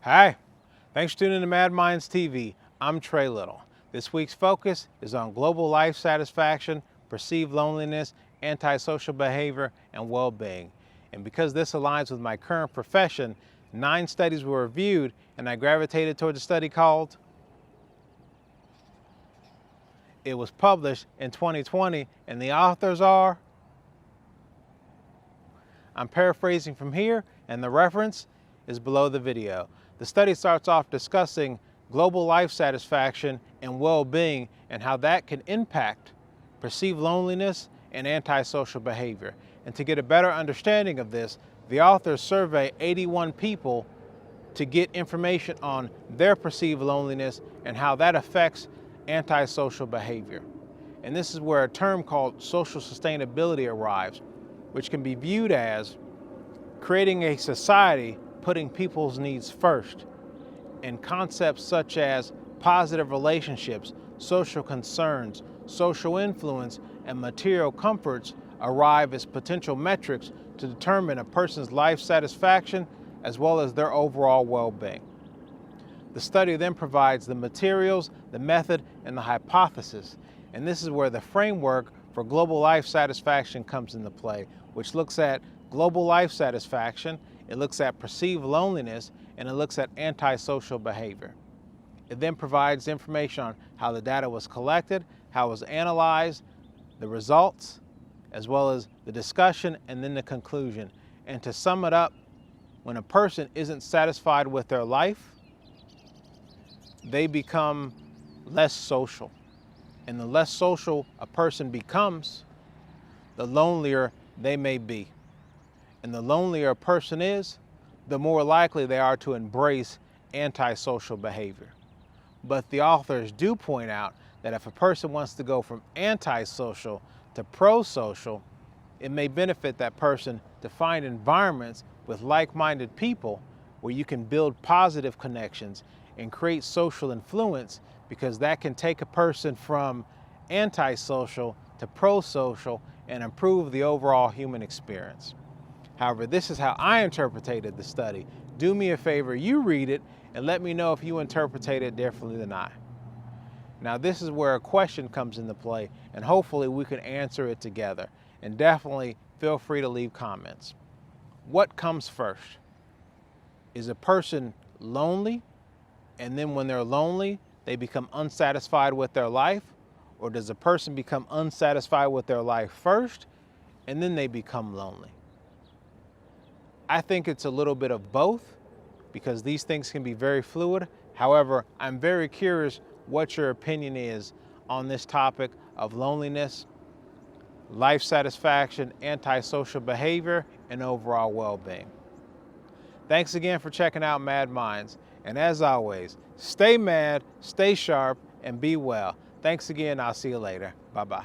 Hi, thanks for tuning in to Mad Minds TV. I'm Trey Little. This week's focus is on global life satisfaction, perceived loneliness, antisocial behavior, and well-being. And because this aligns with my current profession, 9 studies were reviewed, and I gravitated towards a study called. It was published in 2020, and the authors are. I'm paraphrasing from here, and the reference is below the video. The study starts off discussing global life satisfaction and well-being and how that can impact perceived loneliness and antisocial behavior. And to get a better understanding of this, the authors survey 81 people to get information on their perceived loneliness and how that affects antisocial behavior. And this is where a term called social sustainability arrives, which can be viewed as creating a society putting people's needs first, and concepts such as positive relationships, social concerns, social influence, and material comforts arrive as potential metrics to determine a person's life satisfaction as well as their overall well-being. The study then provides the materials, the method, and the hypothesis, and this is where the framework for global life satisfaction comes into play, which looks at global life satisfaction, it looks at perceived loneliness, and it looks at antisocial behavior. It then provides information on how the data was collected, how it was analyzed, the results, as well as the discussion and then the conclusion. And to sum it up, when a person isn't satisfied with their life, they become less social. And the less social a person becomes, the lonelier they may be. And the lonelier a person is, the more likely they are to embrace antisocial behavior. But the authors do point out that if a person wants to go from antisocial to pro-social, it may benefit that person to find environments with like-minded people where you can build positive connections and create social influence, because that can take a person from antisocial to pro-social and improve the overall human experience. However, this is how I interpreted the study. Do me a favor, you read it and let me know if you interpreted it differently than I. Now, this is where a question comes into play, and hopefully we can answer it together. And definitely feel free to leave comments. What comes first? Is a person lonely, and then when they're lonely, they become unsatisfied with their life? Or does a person become unsatisfied with their life first, and then they become lonely? I think it's a little bit of both, because these things can be very fluid. However, I'm very curious what your opinion is on this topic of loneliness, life satisfaction, antisocial behavior, and overall well-being. Thanks again for checking out Mad Minds. And as always, stay mad, stay sharp, and be well. Thanks again. I'll see you later. Bye-bye.